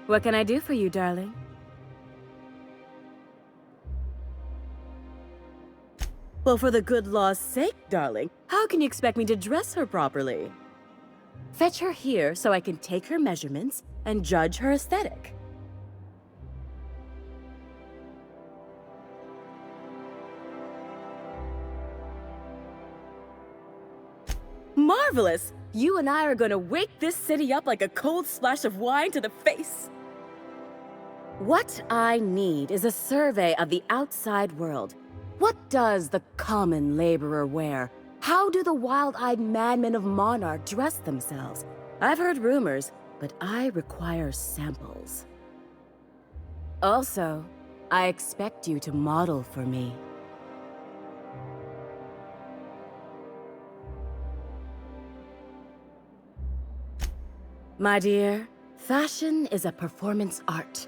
What can I do for you, darling? Well, for the good law's sake, darling, how can you expect me to dress her properly? Fetch her here so I can take her measurements and judge her aesthetic. Marvelous! You and I are gonna wake this city up like a cold splash of wine to the face. What I need is a survey of the outside world. What does the common laborer wear? How do the wild-eyed madmen of Monarch dress themselves? I've heard rumors, but I require samples. Also, I expect you to model for me. My dear, fashion is a performance art.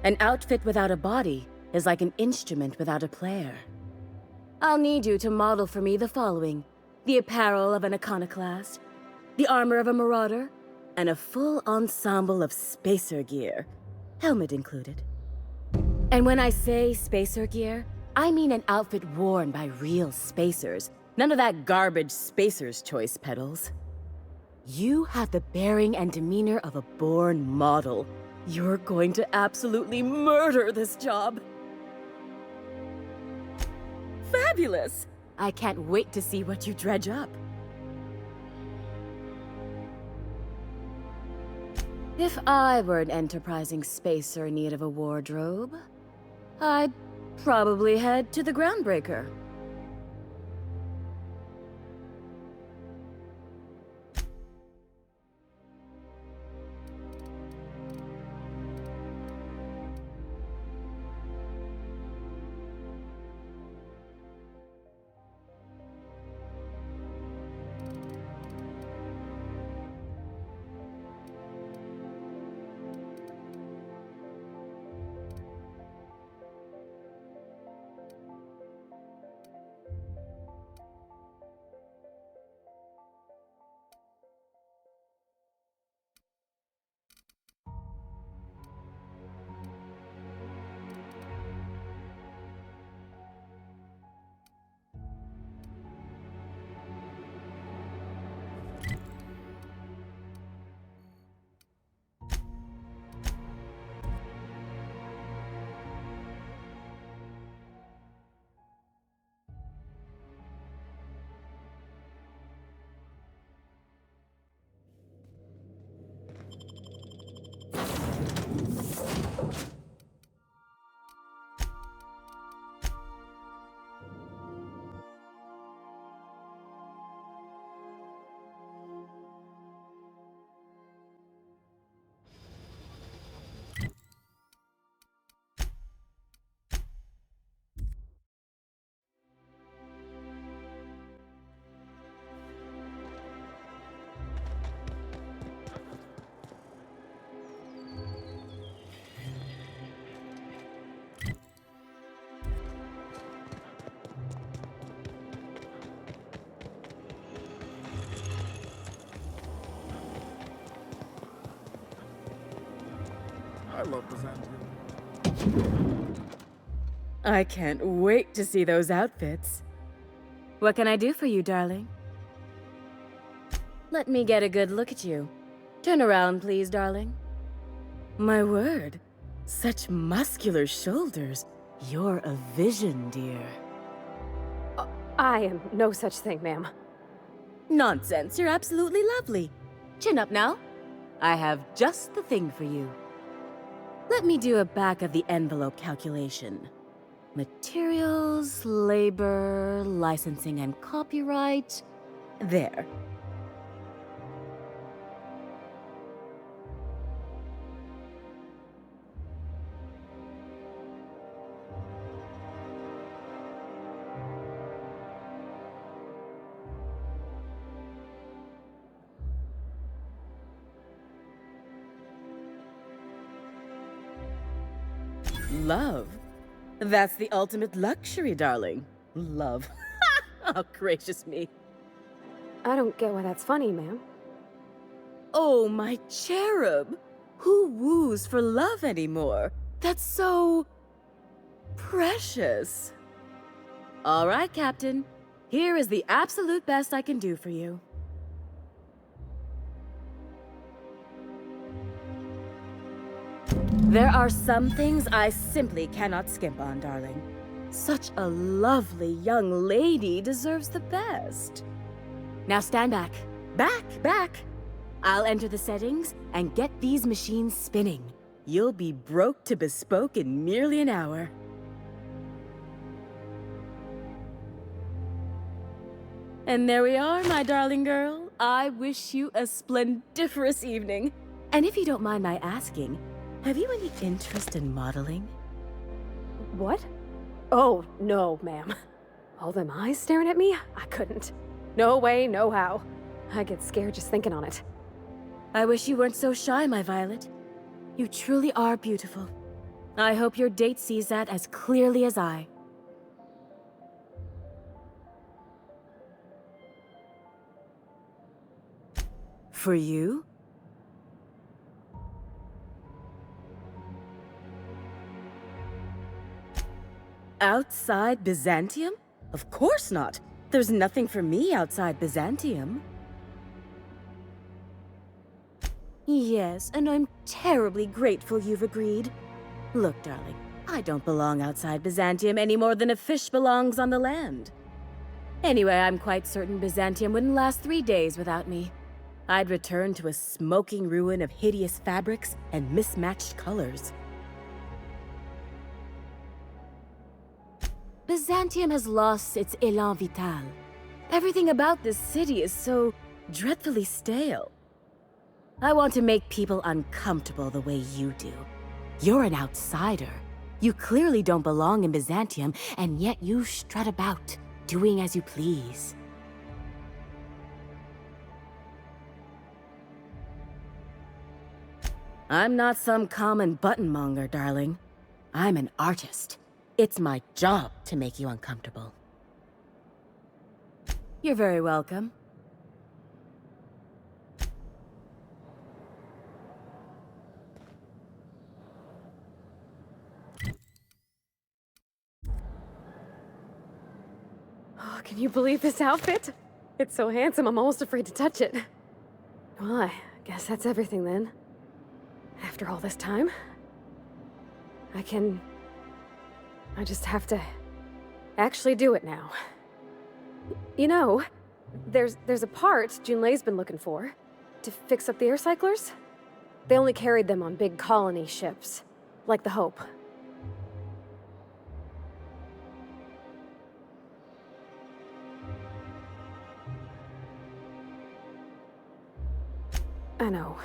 An outfit without a body is like an instrument without a player. I'll need you to model for me the following: the apparel of an iconoclast, the armor of a marauder, and a full ensemble of spacer gear, helmet included. And when I say spacer gear, I mean an outfit worn by real spacers, none of that garbage spacer's choice pedals. You have the bearing and demeanor of a born model. You're going to absolutely murder this job. Fabulous! I can't wait to see what you dredge up. If I were an enterprising spacer in need of a wardrobe, I'd probably head to the Groundbreaker. I love Byzantium. I can't wait to see those outfits. What can I do for you, darling? Let me get a good look at you. Turn around, please, darling. My word, such muscular shoulders. You're a vision, dear. I am no such thing, ma'am. Nonsense, you're absolutely lovely. Chin up now. I have just the thing for you. Let me do a back-of-the-envelope calculation. Materials, labor, licensing and copyright. There. Love? That's the ultimate luxury, darling. Love. Oh, gracious me. I don't get why that's funny, ma'am. Oh, my cherub. Who woos for love anymore? That's so... precious. All right, Captain. Here is the absolute best I can do for you. There are some things I simply cannot skimp on, darling. Such a lovely young lady deserves the best. Now stand back. Back! I'll enter the settings and get these machines spinning. You'll be broke to bespoke in merely an hour. And there we are, my darling girl. I wish you a splendiferous evening. And if you don't mind my asking, have you any interest in modeling? What? Oh, no, ma'am. All them eyes staring at me? I couldn't. No way, no how. I get scared just thinking on it. I wish you weren't so shy, my Violet. You truly are beautiful. I hope your date sees that as clearly as I. For you? Outside Byzantium? Of course not. There's nothing for me outside Byzantium. Yes, and I'm terribly grateful you've agreed. Look, darling, I don't belong outside Byzantium any more than a fish belongs on the land. Anyway, I'm quite certain Byzantium wouldn't last 3 days without me. I'd return to a smoking ruin of hideous fabrics and mismatched colors. Byzantium has lost its élan vital. Everything about this city is so dreadfully stale. I want to make people uncomfortable the way you do. You're an outsider. You clearly don't belong in Byzantium, and yet you strut about, doing as you please. I'm not some common buttonmonger, darling. I'm an artist. It's my job to make you uncomfortable. You're very welcome. Oh, can you believe this outfit? It's so handsome, I'm almost afraid to touch it. Well, I guess that's everything then. After all this time, I just have to actually do it now. You know, there's a part Junlei's been looking for to fix up the air cyclers. They only carried them on big colony ships, like the Hope. I know.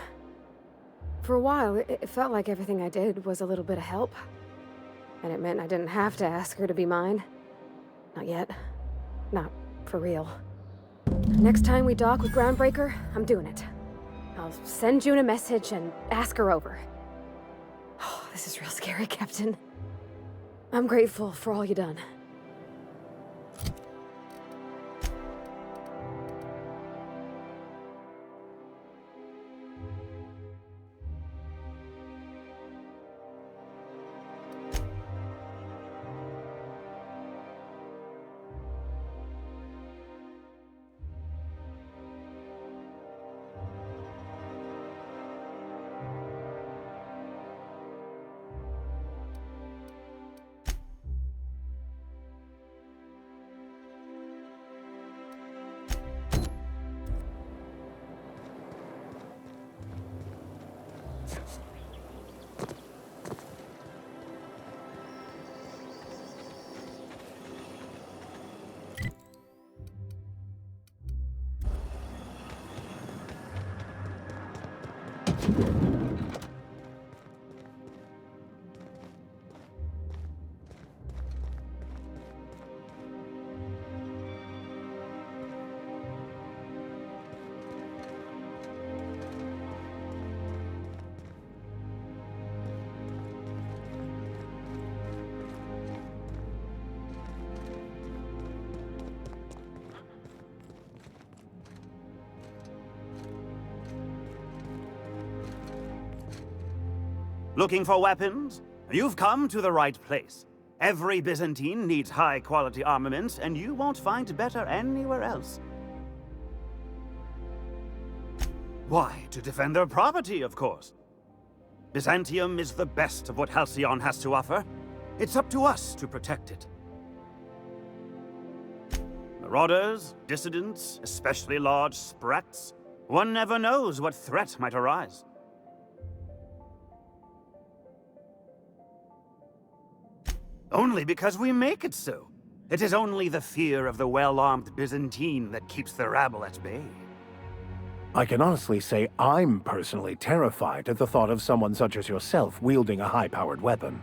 For a while, it felt like everything I did was a little bit of help. And it meant I didn't have to ask her to be mine. Not yet. Not for real. Next time we dock with Groundbreaker, I'm doing it. I'll send June a message and ask her over. Oh, this is real scary, Captain. I'm grateful for all you done. Looking for weapons? You've come to the right place. Every Byzantine needs high-quality armaments, and you won't find better anywhere else. Why, to defend their property, of course. Byzantium is the best of what Halcyon has to offer. It's up to us to protect it. Marauders, dissidents, especially large sprats. One never knows what threat might arise. Only because we make it so. It is only the fear of the well-armed Byzantine that keeps the rabble at bay. I can honestly say I'm personally terrified at the thought of someone such as yourself wielding a high-powered weapon.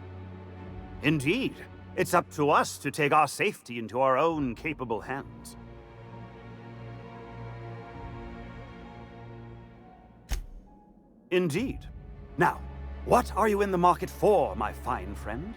Indeed. It's up to us to take our safety into our own capable hands. Indeed. Now, what are you in the market for, my fine friend?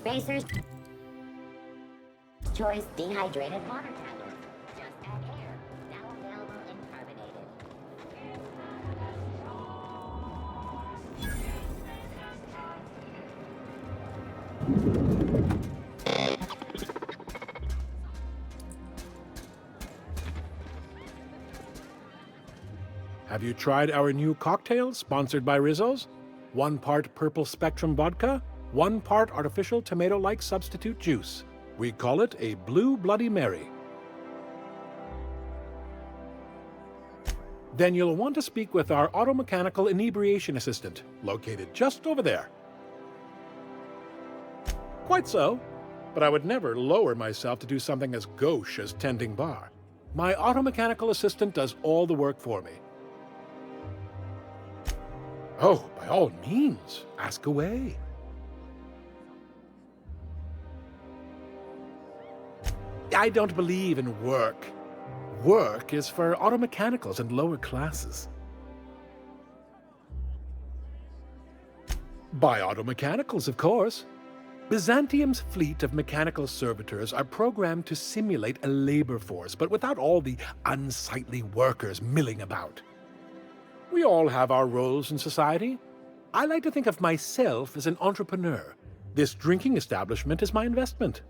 Spacer's Choice Dehydrated Water Tablets. Just add air. Now available in carbonated. Have you tried our new cocktail sponsored by Rizzo's? 1 part purple spectrum vodka, 1 part artificial tomato-like substitute juice. We call it a Blue Bloody Mary. Then you'll want to speak with our automechanical inebriation assistant, located just over there. Quite so, but I would never lower myself to do something as gauche as tending bar. My automechanical assistant does all the work for me. Oh, by all means, ask away. I don't believe in work. Work is for automechanicals and lower classes. By automechanicals, of course. Byzantium's fleet of mechanical servitors are programmed to simulate a labor force, but without all the unsightly workers milling about. We all have our roles in society. I like to think of myself as an entrepreneur. This drinking establishment is my investment.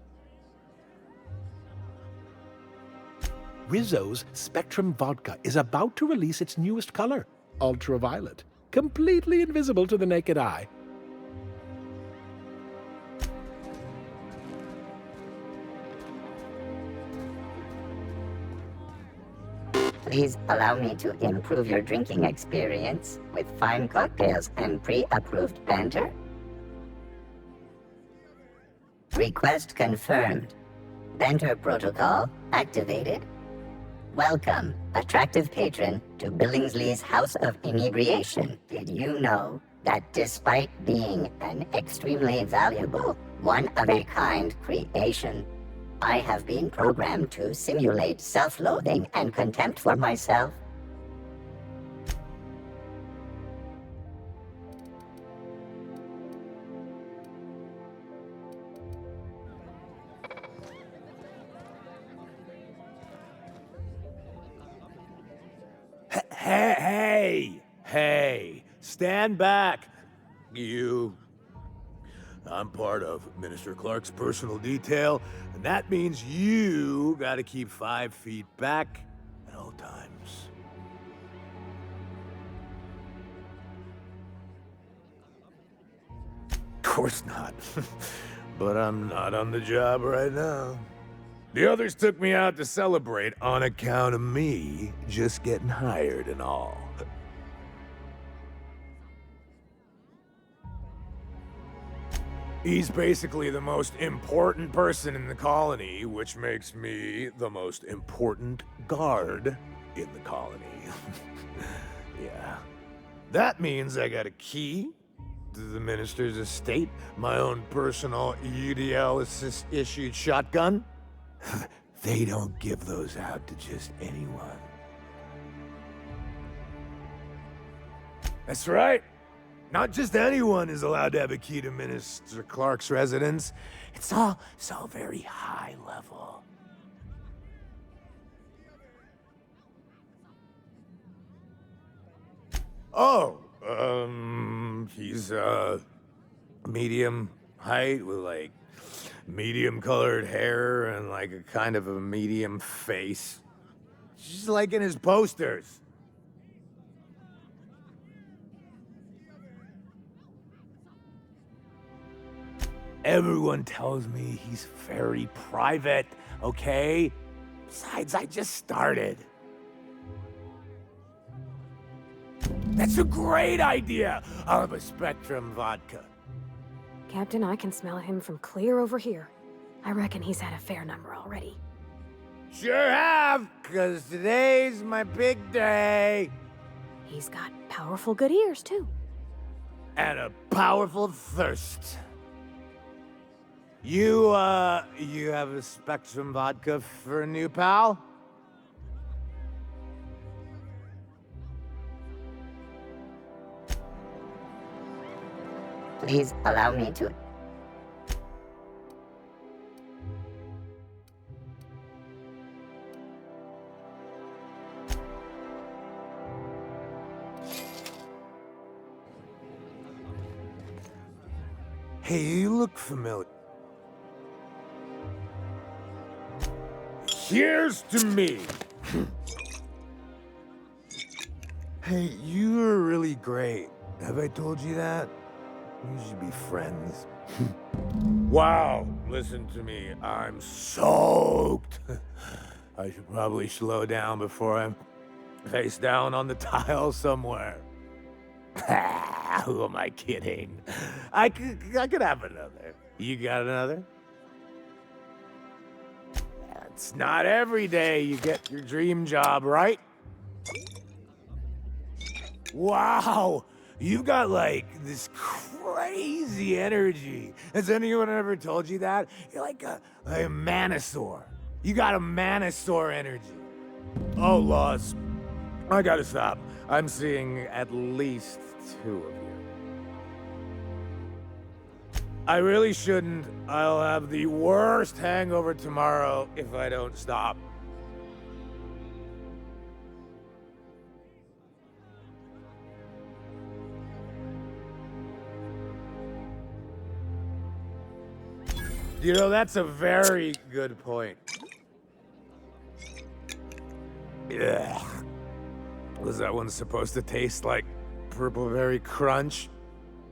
Rizzo's Spectrum Vodka is about to release its newest color, ultraviolet, completely invisible to the naked eye. Please allow me to improve your drinking experience with fine cocktails and pre-approved banter. Request confirmed. Banter protocol activated. Welcome, attractive patron, to Billingsley's House of Inebriation. Did you know that despite being an extremely valuable, one-of-a-kind creation, I have been programmed to simulate self-loathing and contempt for myself? Hey! Stand back, you. I'm part of Minister Clark's personal detail, and that means you gotta keep 5 feet back at all times. Of course not. But I'm not on the job right now. The others took me out to celebrate on account of me just getting hired and all. He's basically the most important person in the colony, which makes me the most important guard in the colony. Yeah. That means I got a key to the minister's estate, my own personal UDL-issued shotgun. They don't give those out to just anyone. That's right. Not just anyone is allowed to have a key to Minister Clark's residence. It's all very high level. Oh, he's, medium height with, like, medium-colored hair and, like, a kind of a medium face. Just like in his posters. Everyone tells me he's very private, okay? Besides, I just started. That's a great idea! I'll have a Spectrum vodka. Captain, I can smell him from clear over here. I reckon he's had a fair number already. Sure have, 'cause today's my big day. He's got powerful good ears, too. And a powerful thirst. You have a Spectrum vodka for a new pal? Please allow me to... Hey, you look familiar. Here's to me. Hey, you're really great. Have I told you that? We should be friends. Wow, listen to me. I'm soaked. I should probably slow down before I'm face down on the tile somewhere. Who am I kidding? I could have another. You got another? It's not every day you get your dream job, right? Wow, you've got like this crazy energy. Has anyone ever told you that? You're like a Manosaur. You got a Manosaur energy. Oh, Lost. I gotta stop. I'm seeing at least 2 of you. I really shouldn't. I'll have the worst hangover tomorrow if I don't stop. You know, that's a very good point. Yeah. Was that one supposed to taste like Purple Berry Crunch?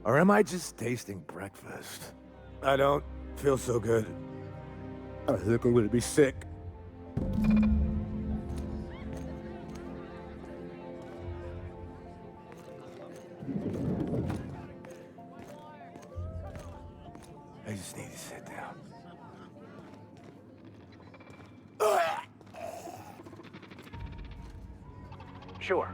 Or am I just tasting breakfast? I don't feel so good. I think I'm gonna be sick. I just need to sit down. Sure.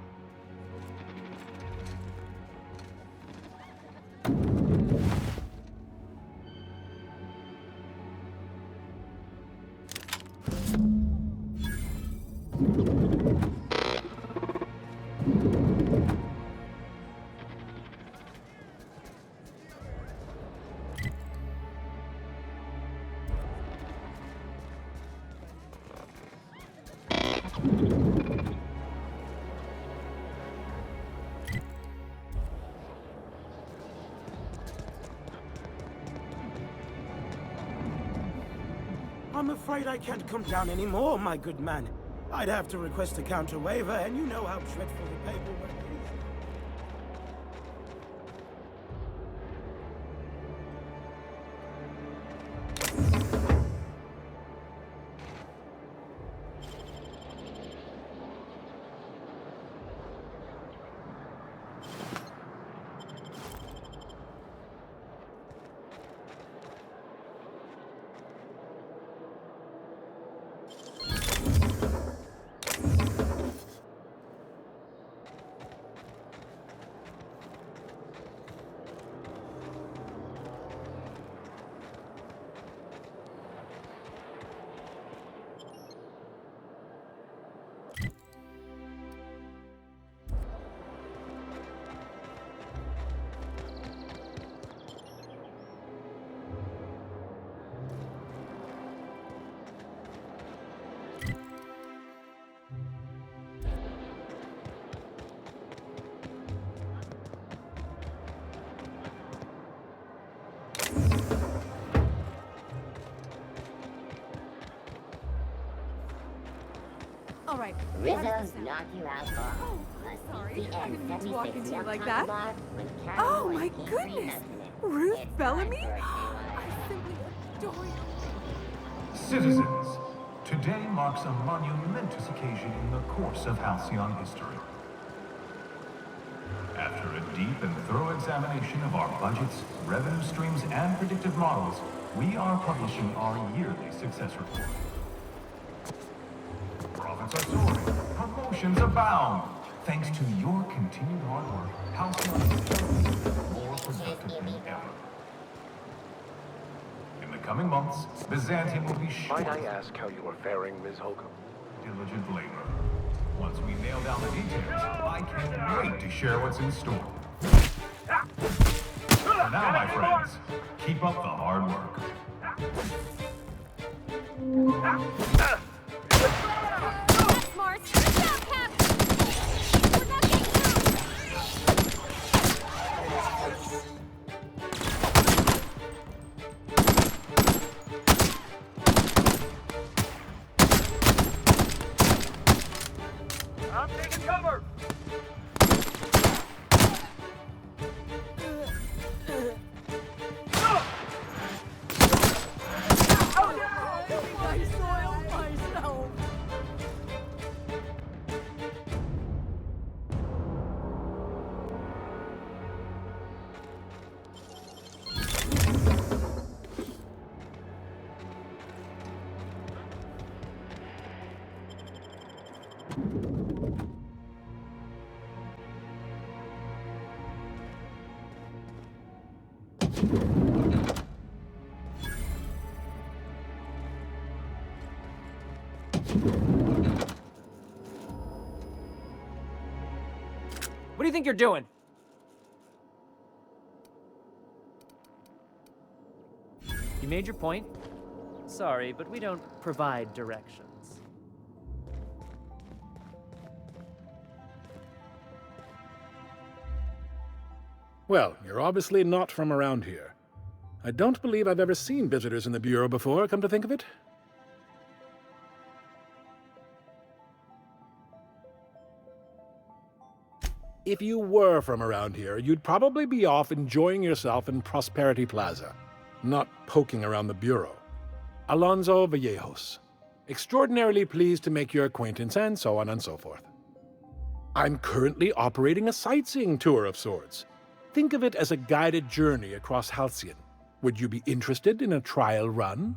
I'm afraid I can't come down anymore, my good man. I'd have to request a counter waiver, and you know how dreadful the paperwork is. All right. Rizzo's knock you out off. Oh, I'm sorry. I didn't mean to walk into you like that. that. Oh my goodness! Ruth Bellamy? I simply adore you. Citizens, today marks a monumentous occasion in the course of Halcyon history. After a deep and thorough examination of our budgets, revenue streams, and predictive models, we are publishing our yearly success report. Profits are soaring, promotions abound. Thanks to your continued hard work, Halcyon is more productive than ever. In the coming months, Byzantium will be sure. Might I ask how you are faring, Ms. Holcomb? Diligent labor. Once we nail down the details, I can't wait to share what's in store. For now, my friends, keep up the hard work. Smart. Good job, Cap. We're not getting through. I'm taking cover! What do you think you're doing? You made your point. Sorry, but we don't provide directions. Well, you're obviously not from around here. I don't believe I've ever seen visitors in the Bureau before, come to think of it. If you were from around here, you'd probably be off enjoying yourself in Prosperity Plaza, not poking around the Bureau. Alonso Vallejos. Extraordinarily pleased to make your acquaintance, and so on and so forth. I'm currently operating a sightseeing tour of sorts. Think of it as a guided journey across Halcyon. Would you be interested in a trial run?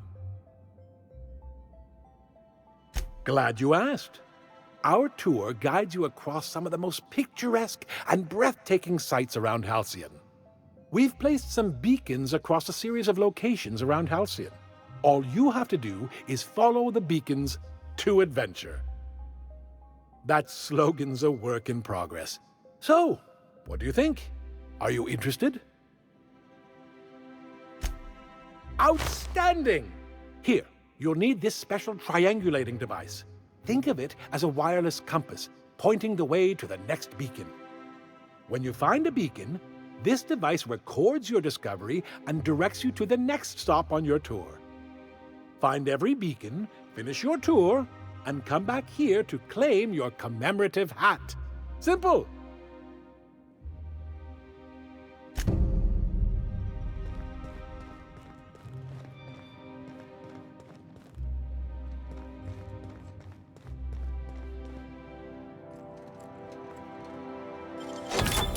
Glad you asked. Our tour guides you across some of the most picturesque and breathtaking sights around Halcyon. We've placed some beacons across a series of locations around Halcyon. All you have to do is follow the beacons to adventure. That slogan's a work in progress. So, what do you think? Are you interested? Outstanding! Here, you'll need this special triangulating device. Think of it as a wireless compass, pointing the way to the next beacon. When you find a beacon, this device records your discovery and directs you to the next stop on your tour. Find every beacon, finish your tour, and come back here to claim your commemorative hat. Simple.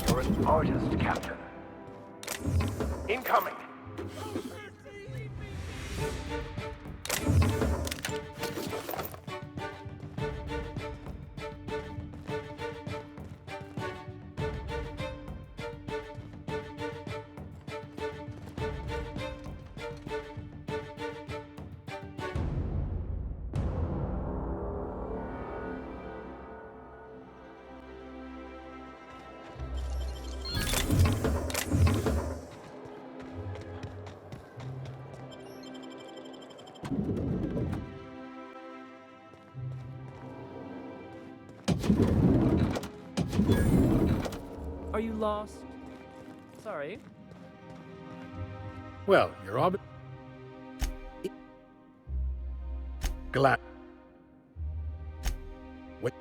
You're an artist, Captain. Incoming. Are you lost? Sorry. Well, you're glad. Wait.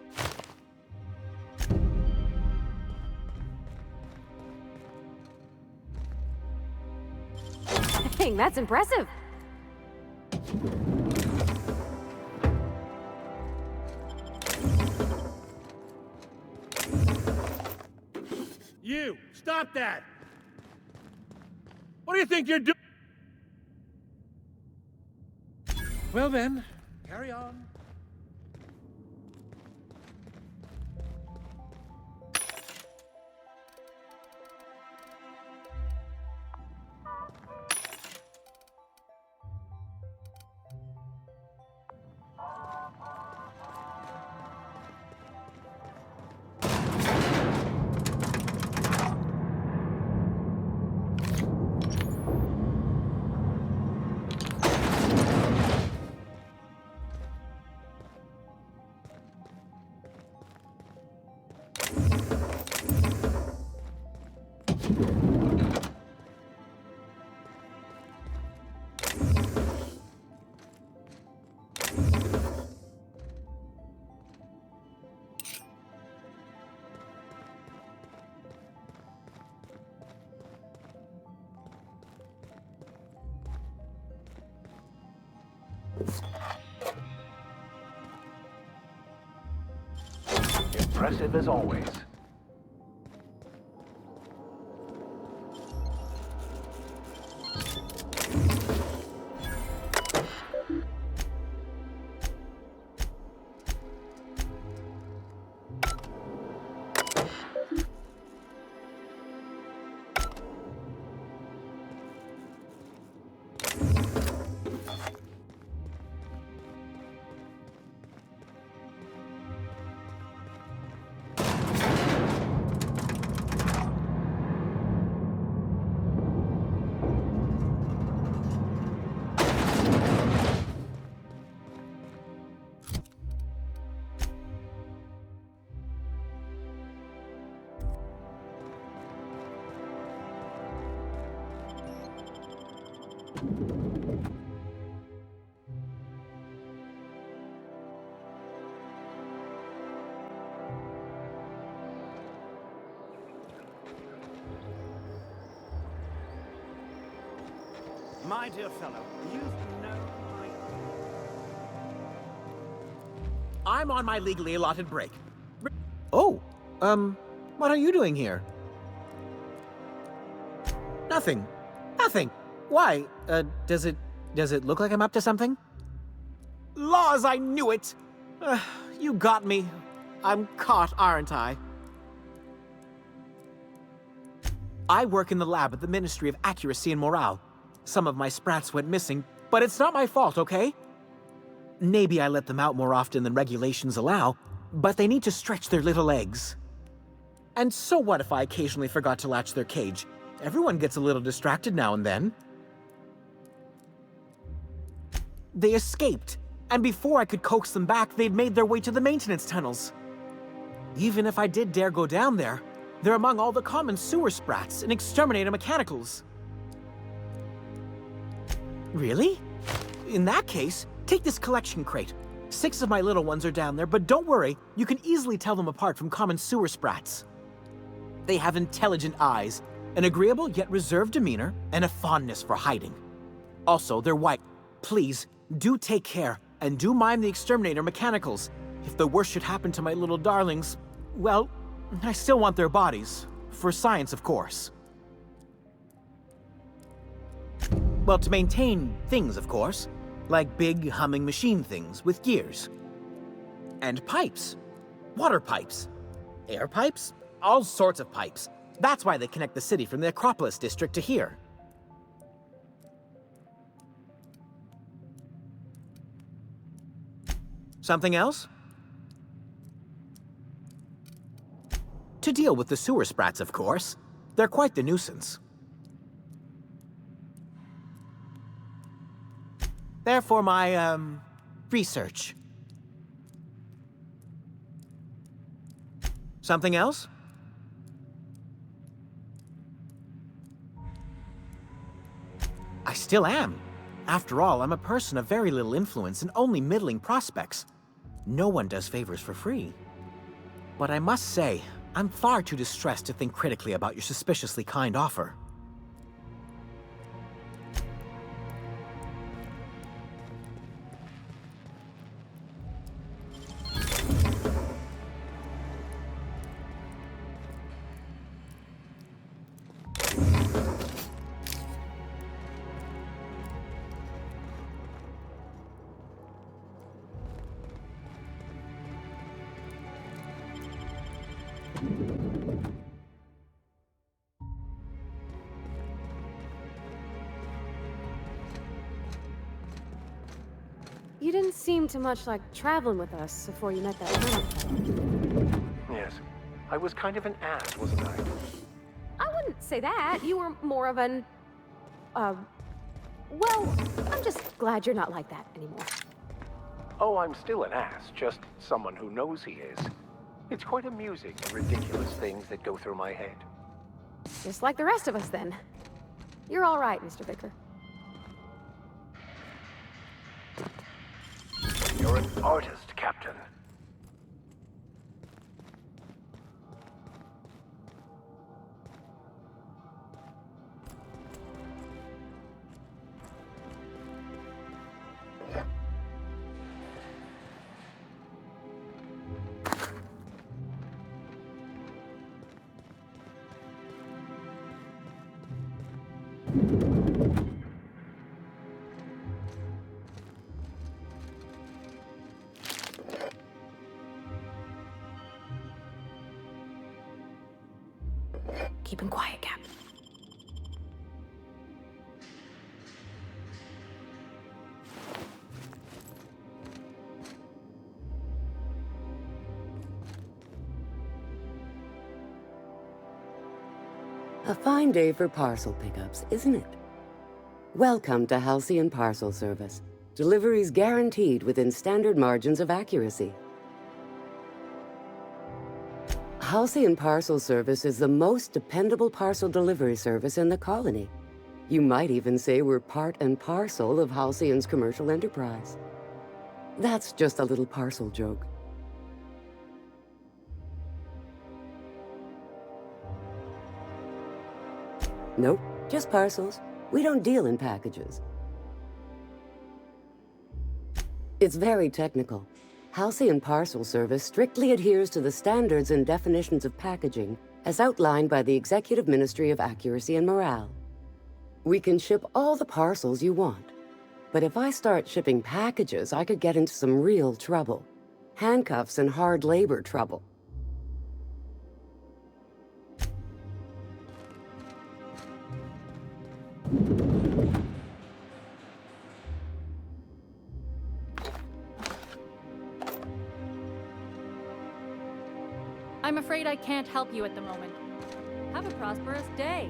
Dang, that's impressive. You! Stop that! What do you think you're doing? Well then, carry on. Impressive as always. My dear fellow, you know I'm on my legally allotted break. Oh, what are you doing here? Nothing. Nothing. Why? Does it look like I'm up to something? Laws, I knew it! You got me. I'm caught, aren't I? I work in the lab at the Ministry of Accuracy and Morale. Some of my sprats went missing, but it's not my fault, okay? Maybe I let them out more often than regulations allow, but they need to stretch their little legs. And so what if I occasionally forgot to latch their cage? Everyone gets a little distracted now and then. They escaped, and before I could coax them back, they'd made their way to the maintenance tunnels. Even if I did dare go down there, they're among all the common sewer sprats and exterminator mechanicals. Really? In that case, take this collection crate. 6 of my little ones are down there, but don't worry, you can easily tell them apart from common sewer sprats. They have intelligent eyes, an agreeable yet reserved demeanor, and a fondness for hiding. Also, they're white. Please, do take care, and do mind the exterminator mechanicals. If the worst should happen to my little darlings, well, I still want their bodies. For science, of course. Well, to maintain things, of course. Like big, humming machine things with gears. And pipes. Water pipes. Air pipes. All sorts of pipes. That's why they connect the city from the Acropolis district to here. Something else? To deal with the sewer sprats, of course. They're quite the nuisance. They're for my, research. Something else? I still am. After all, I'm a person of very little influence and only middling prospects. No one does favors for free. But I must say, I'm far too distressed to think critically about your suspiciously kind offer. You didn't seem too much like traveling with us before you met that hermit. Yes. I was kind of an ass, wasn't I? I wouldn't say that. You were more of an... well, I'm just glad you're not like that anymore. Oh, I'm still an ass, just someone who knows he is. It's quite amusing, the ridiculous things that go through my head. Just like the rest of us, then. You're all right, Mr. Vicar. You're an artist, Captain. Keep him quiet, Cap. A fine day for parcel pickups, isn't it? Welcome to Halcyon Parcel Service. Deliveries guaranteed within standard margins of accuracy. Halcyon Parcel Service is the most dependable parcel delivery service in the colony. You might even say we're part and parcel of Halcyon's commercial enterprise. That's just a little parcel joke. Nope, just parcels. We don't deal in packages. It's very technical. Halcyon Parcel Service strictly adheres to the standards and definitions of packaging as outlined by the Executive Ministry of Accuracy and Morale. We can ship all the parcels you want. But if I start shipping packages, I could get into some real trouble. Handcuffs and hard labor trouble. I'm afraid I can't help you at the moment. Have a prosperous day.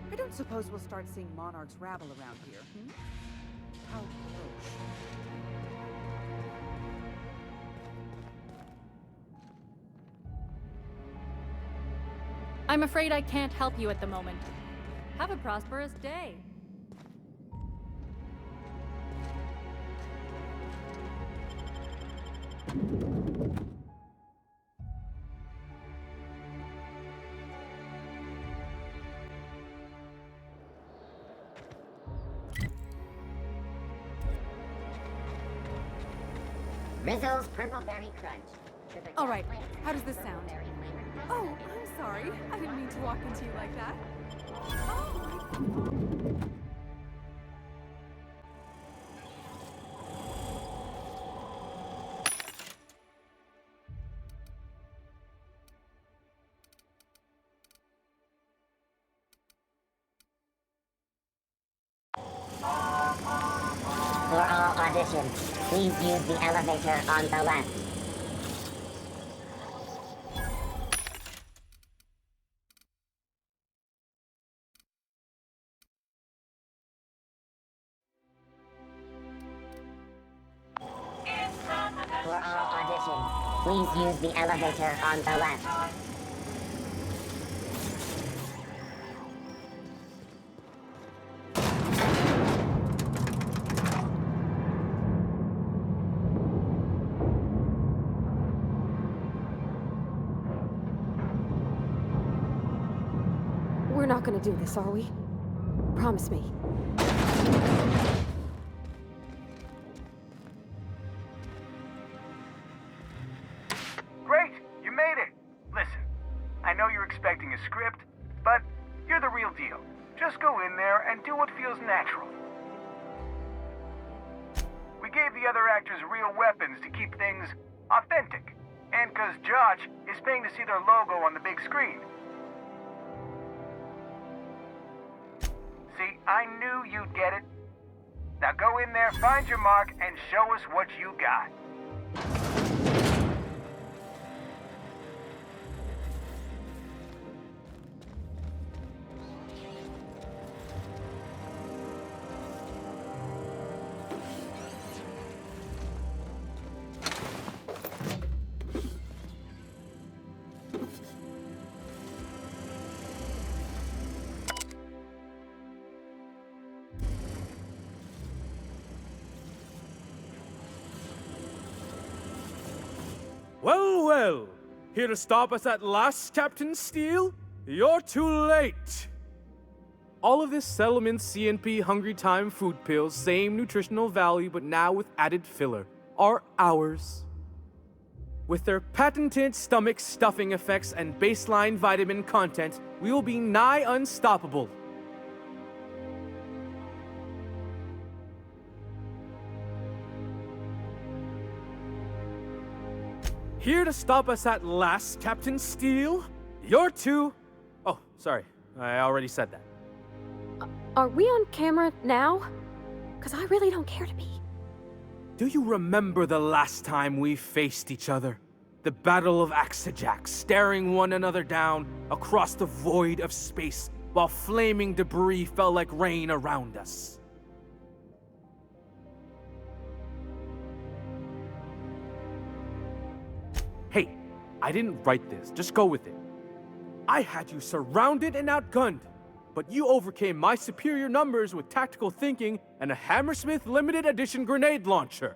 I don't suppose we'll start seeing monarchs rabble around here, hmm? How gross. I'm afraid I can't help you at the moment. Have a prosperous day. Rizzle's Purple Berry Crunch. All right, how does this sound? Oh, I'm sorry. I didn't mean to walk into you like that. Oh, For all auditions, please use the elevator on the left. For all auditions, please use the elevator on the left. We're not gonna do this, are we? Promise me. Great! You made it! Listen, I know you're expecting a script, but you're the real deal. Just go in there and do what feels natural. We gave the other actors real weapons to keep things authentic. And 'cause Josh is paying to see their logo on the big screen. See, I knew you'd get it. Now go in there, find your mark, and show us what you got. Well, well. Here to stop us at last, Captain Steele? You're too late. All of this settlement CNP Hungry Time food pills, same nutritional value, but now with added filler, are ours. With their patented stomach stuffing effects and baseline vitamin content, we will be nigh unstoppable. Here to stop us at last, Captain Steele? You're too... Oh, sorry. I already said that. Are we on camera now? Because I really don't care to be. Do you remember the last time we faced each other? The Battle of Axejack, staring one another down across the void of space while flaming debris fell like rain around us. Hey, I didn't write this. Just go with it. I had you surrounded and outgunned, but you overcame my superior numbers with tactical thinking and a Hammersmith limited edition grenade launcher.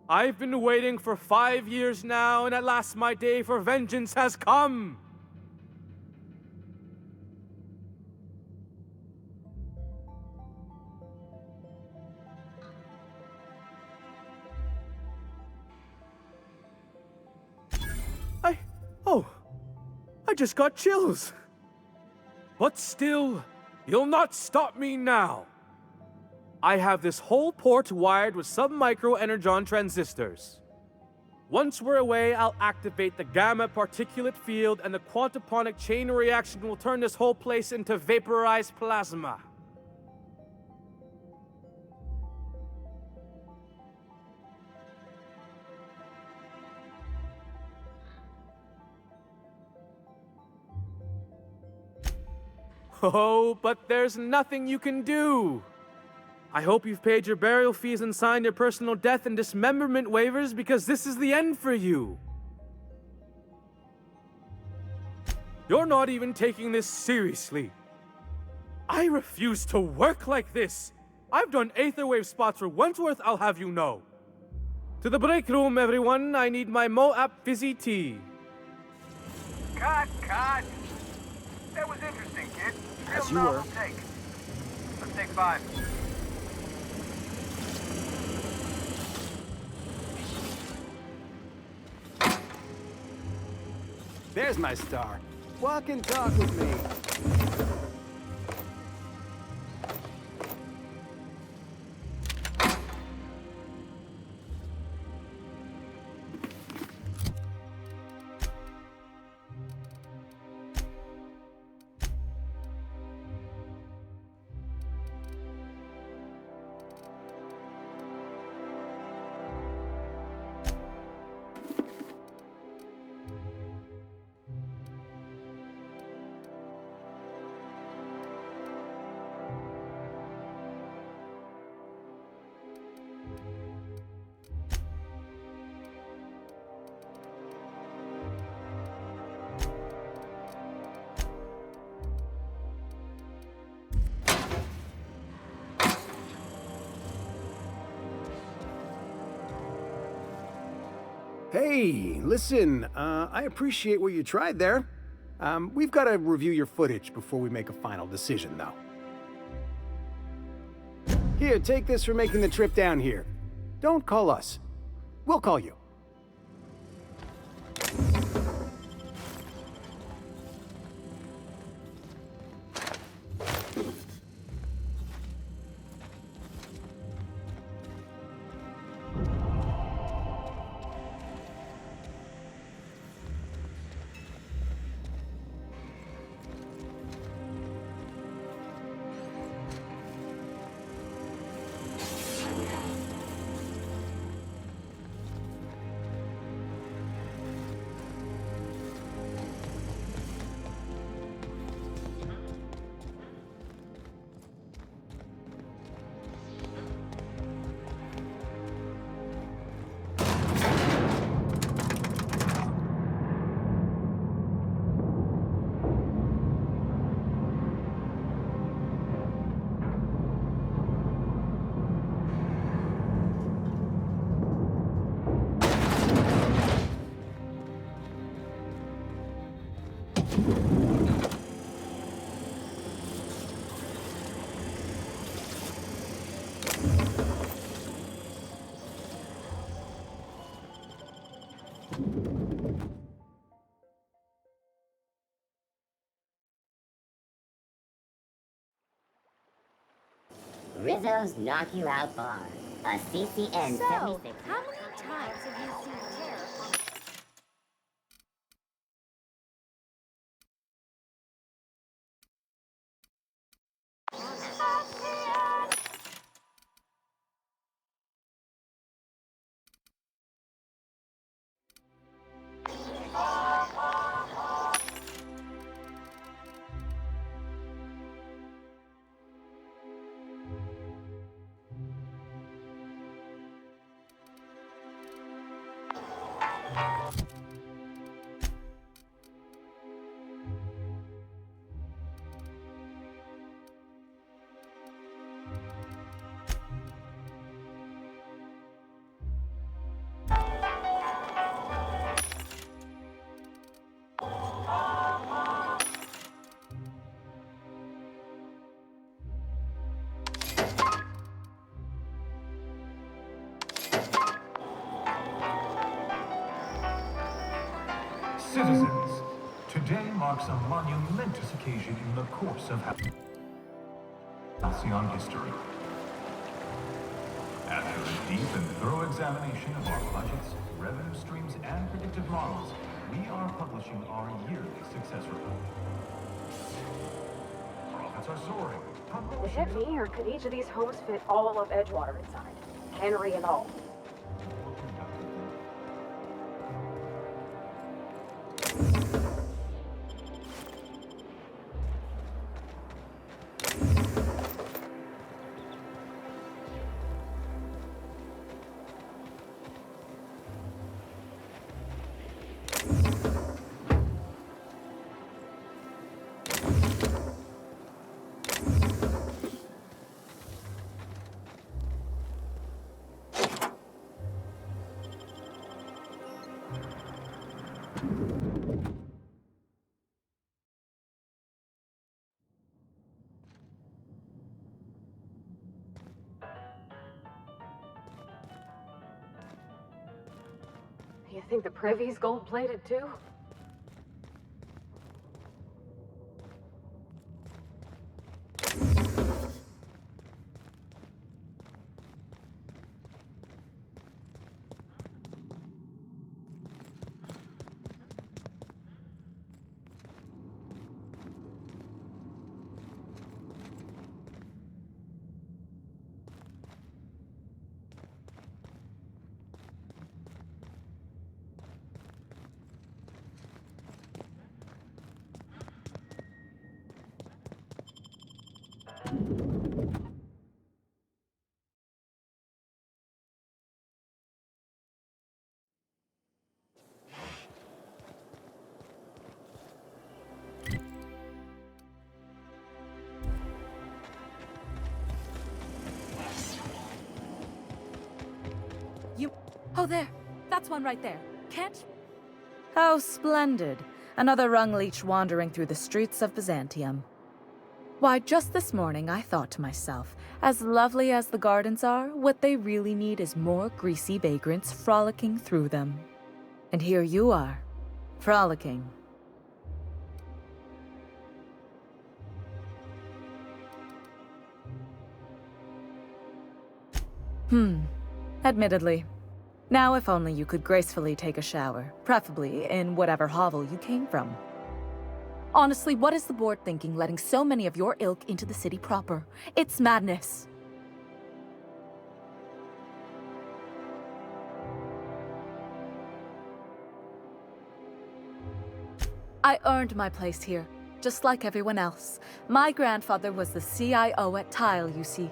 I've been waiting for 5 years now, and at last my day for vengeance has come. I just got chills. But still, you'll not stop me now. I have this whole port wired with sub-micro energon transistors. Once we're away, I'll activate the gamma particulate field and the quantaponic chain reaction will turn this whole place into vaporized plasma. Oh, but there's nothing you can do. I hope you've paid your burial fees and signed your personal death and dismemberment waivers because this is the end for you. You're not even taking this seriously. I refuse to work like this. I've done Aetherwave spots for Wentworth, I'll have you know. To the break room, everyone. I need my Moab fizzy tea. Cut! That was interesting, kid. As Real you novel were. take. Let's take 5. There's my star. Walk and talk with me. Hey, listen, I appreciate what you tried there. We've got to review your footage before we make a final decision, though. Here, take this for making the trip down here. Don't call us. We'll call you. Rizzo's Knock You Out Bar, a CCN 76. How many times have you seen terror on... Today marks a monumentous occasion in the course of Halcyon history. After a deep and thorough examination of our budgets, revenue streams, and predictive models, we are publishing our yearly success report. Profits are soaring. Is it me, or could each of these homes fit all of Edgewater inside? Henry and all. You think the privy's gold-plated too? Oh, there. That's one right there. Can't... How splendid. Another rung leech wandering through the streets of Byzantium. Why, just this morning I thought to myself, as lovely as the gardens are, what they really need is more greasy vagrants frolicking through them. And here you are, frolicking. Admittedly. Now if only you could gracefully take a shower, preferably in whatever hovel you came from. Honestly, what is the board thinking letting so many of your ilk into the city proper? It's madness. I earned my place here, just like everyone else. My grandfather was the CIO at Tile, you see.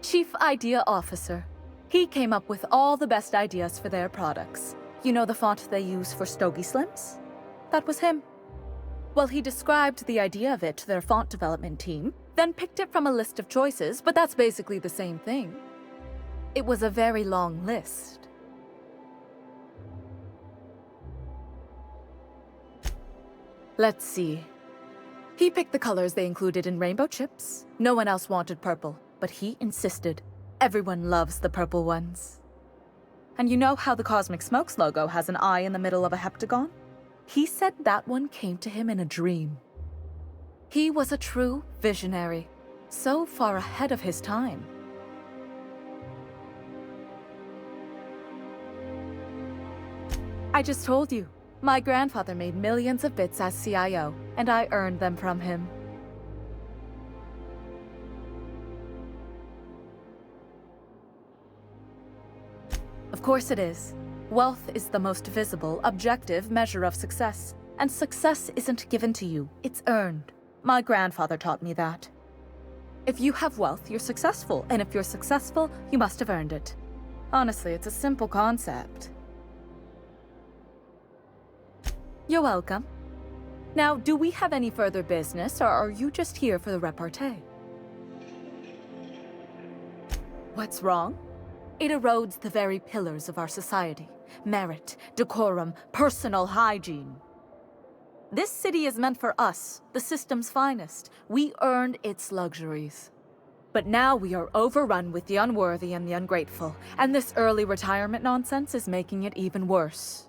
Chief Idea Officer. He came up with all the best ideas for their products. You know the font they use for Stogie Slims? That was him. Well, he described the idea of it to their font development team, then picked it from a list of choices, but that's basically the same thing. It was a very long list. Let's see. He picked the colors they included in rainbow chips. No one else wanted purple, but he insisted. Everyone loves the purple ones. And you know how the Cosmic Smokes logo has an eye in the middle of a heptagon? He said that one came to him in a dream. He was a true visionary, so far ahead of his time. I just told you, my grandfather made millions of bits as CIO, and I earned them from him. Of course it is. Wealth is the most visible, objective measure of success. And success isn't given to you, it's earned. My grandfather taught me that. If you have wealth, you're successful, and if you're successful, you must have earned it. Honestly, it's a simple concept. You're welcome. Now, do we have any further business, or are you just here for the repartee? What's wrong? It erodes the very pillars of our society. Merit, decorum, personal hygiene. This city is meant for us, the system's finest. We earned its luxuries. But now we are overrun with the unworthy and the ungrateful, and this early retirement nonsense is making it even worse.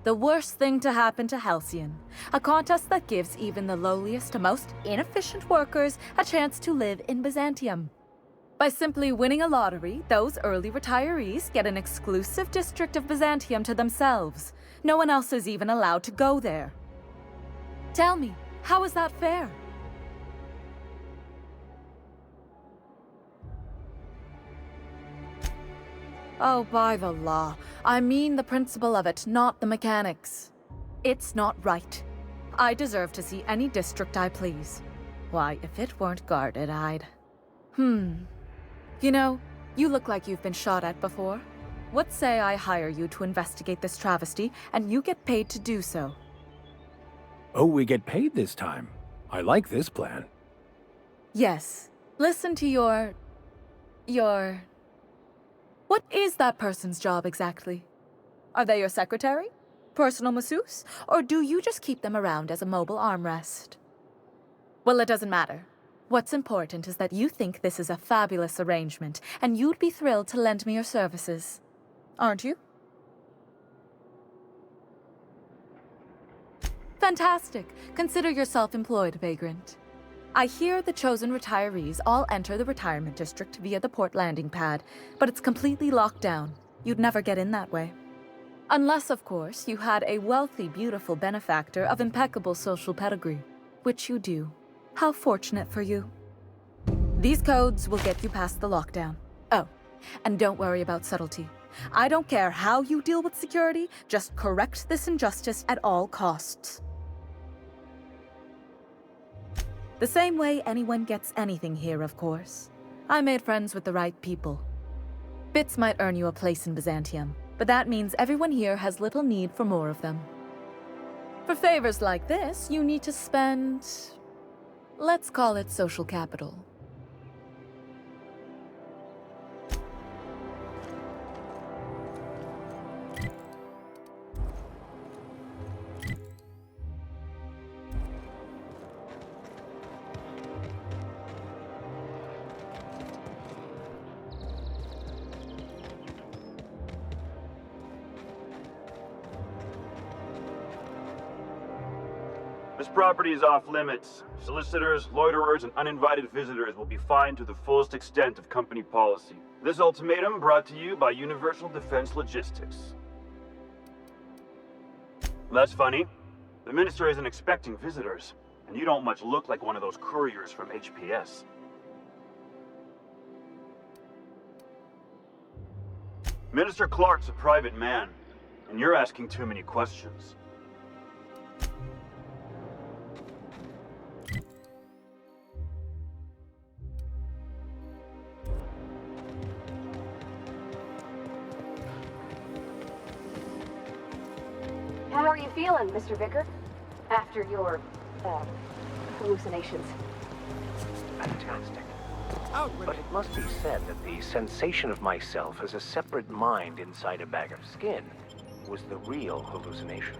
The worst thing to happen to Halcyon. A contest that gives even the lowliest, most inefficient workers a chance to live in Byzantium. By simply winning a lottery, those early retirees get an exclusive district of Byzantium to themselves. No one else is even allowed to go there. Tell me, how is that fair? Oh, by the law. I mean the principle of it, not the mechanics. It's not right. I deserve to see any district I please. Why, if it weren't guarded, I'd... You know, you look like you've been shot at before. What say I hire you to investigate this travesty, and you get paid to do so? Oh, we get paid this time. I like this plan. Yes. Listen to your... What is that person's job exactly? Are they your secretary? Personal masseuse? Or do you just keep them around as a mobile armrest? Well, it doesn't matter. What's important is that you think this is a fabulous arrangement, and you'd be thrilled to lend me your services. Aren't you? Fantastic. Consider yourself employed, vagrant. I hear the chosen retirees all enter the retirement district via the port landing pad, but it's completely locked down. You'd never get in that way. Unless, of course, you had a wealthy, beautiful benefactor of impeccable social pedigree, which you do. How fortunate for you. These codes will get you past the lockdown. Oh, and don't worry about subtlety. I don't care how you deal with security, just correct this injustice at all costs. The same way anyone gets anything here, of course. I made friends with the right people. Bits might earn you a place in Byzantium, but that means everyone here has little need for more of them. For favors like this, you need to spend... let's call it social capital. This property is off limits. Solicitors, loiterers, and uninvited visitors will be fined to the fullest extent of company policy. This ultimatum brought to you by Universal Defense Logistics. That's funny. The Minister isn't expecting visitors, and you don't much look like one of those couriers from HPS. Minister Clark's a private man, and you're asking too many questions. How are you feeling, Mr. Vicar? After your, hallucinations. Fantastic. But it must be said that the sensation of myself as a separate mind inside a bag of skin was the real hallucination.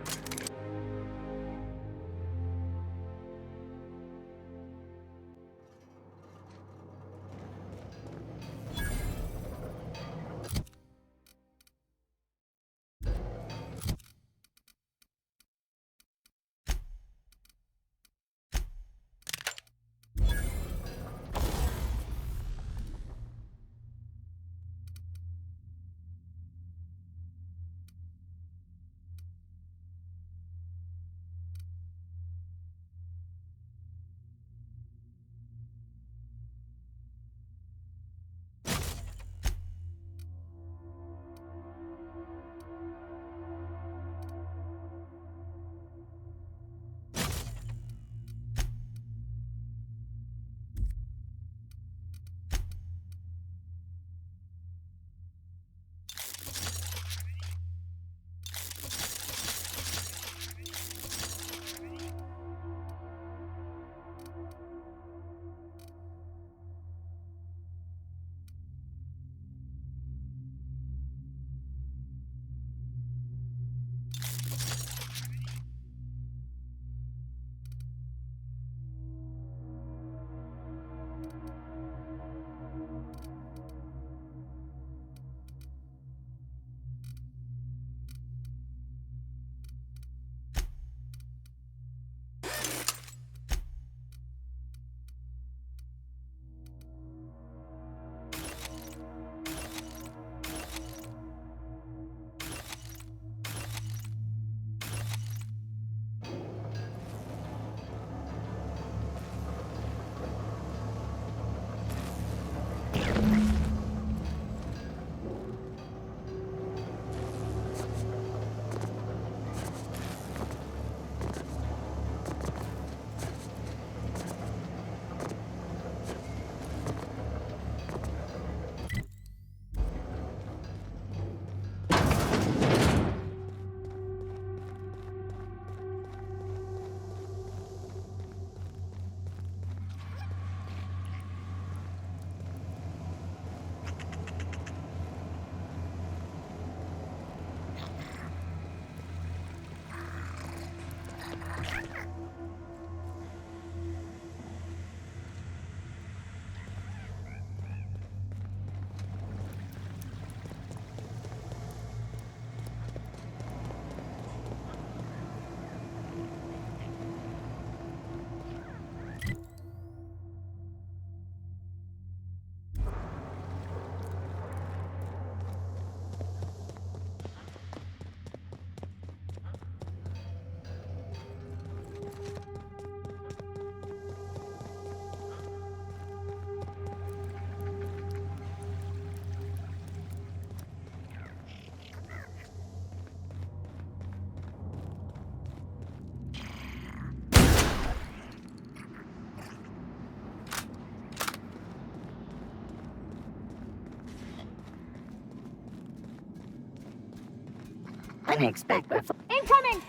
unexpected. Incoming!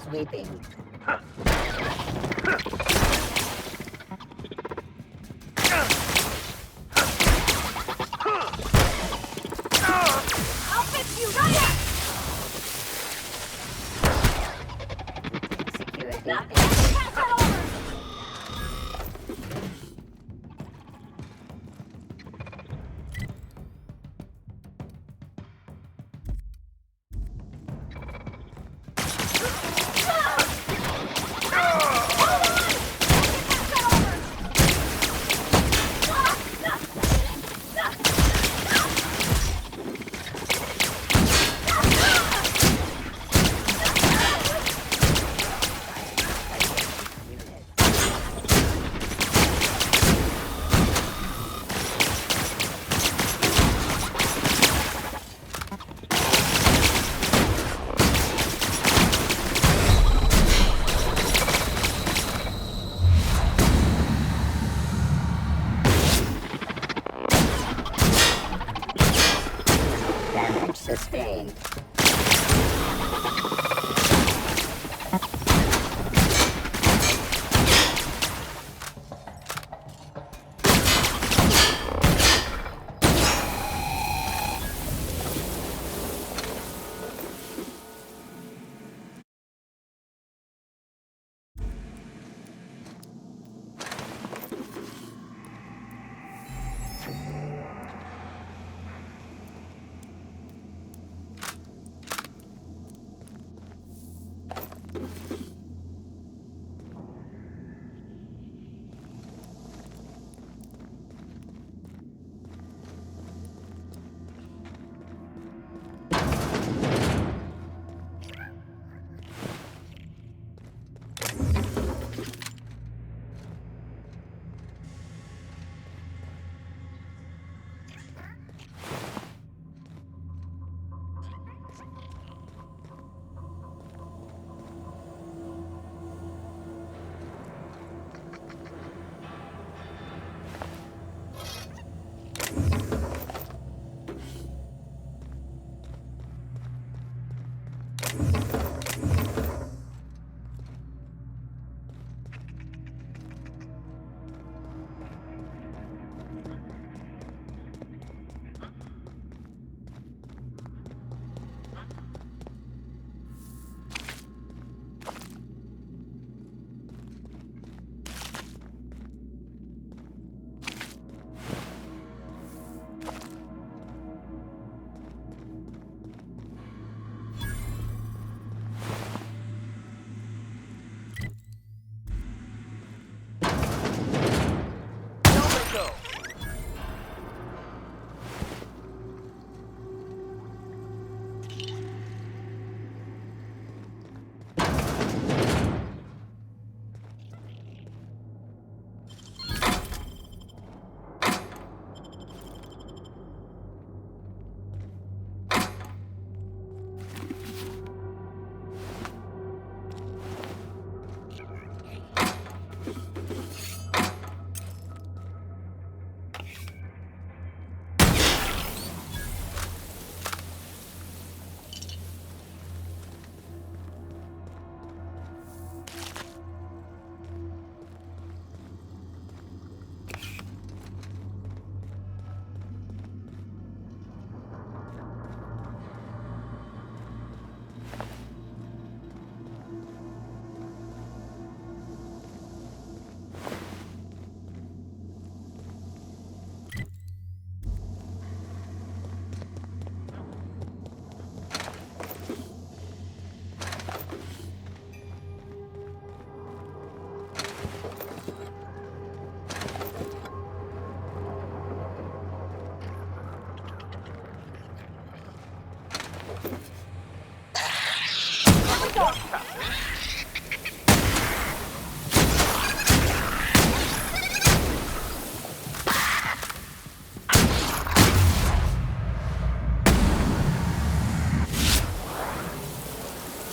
Sweeping. I'll fix you right up! Security. Pass that over! Damage sustained.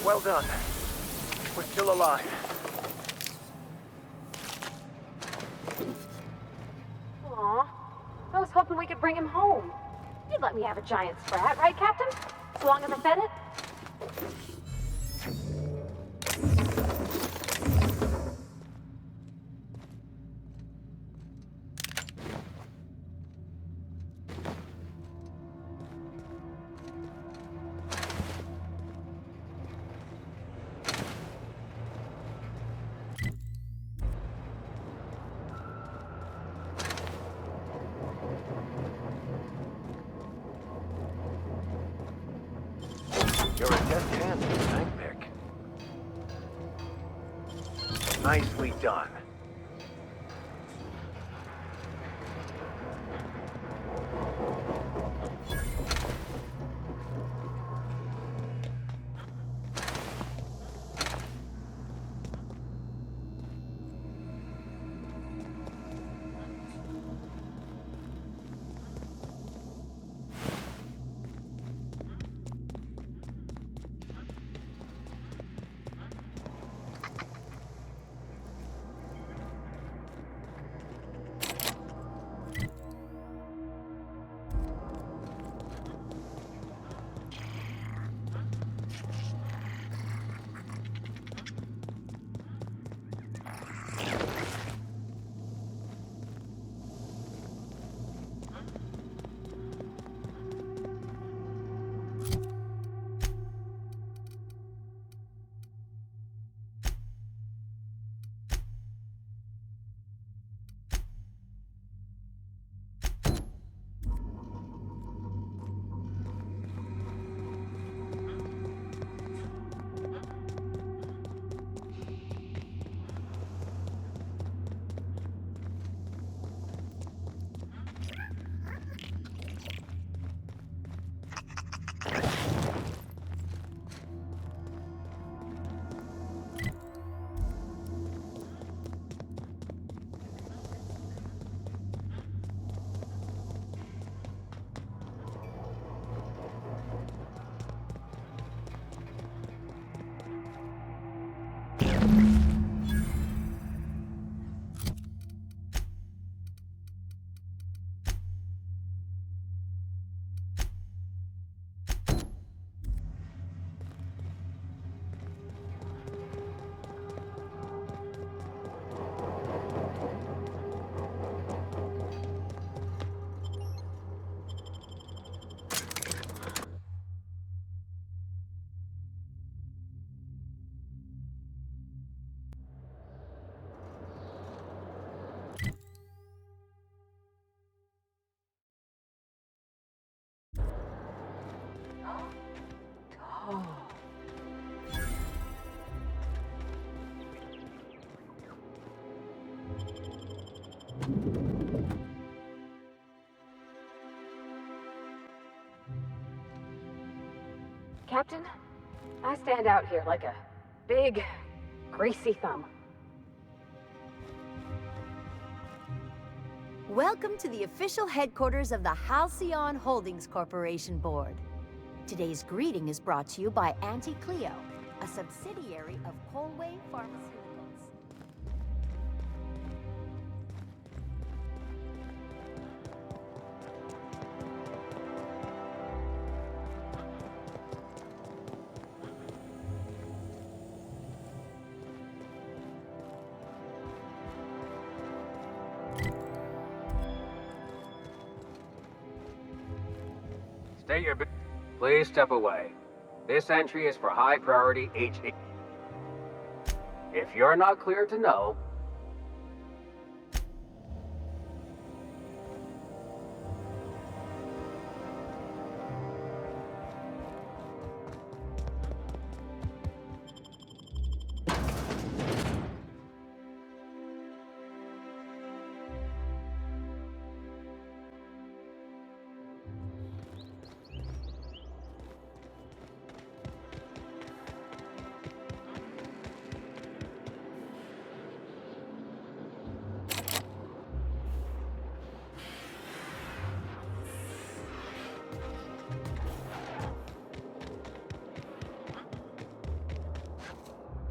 Well done. We're still alive. Aw, I was hoping we could bring him home. You'd let me have a giant sprat, right, Captain? As long as I fed it? You're a deft hand with a tank pick. Nicely done. Captain, I stand out here like a big, greasy thumb. Welcome to the official headquarters of the Halcyon Holdings Corporation Board. Today's greeting is brought to you by Auntie Cleo, a subsidiary of Colway Pharmaceuticals. State your business. Please step away. This entry is for high priority HA. If you're not clear to know,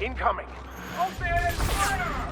Incoming! Open fire!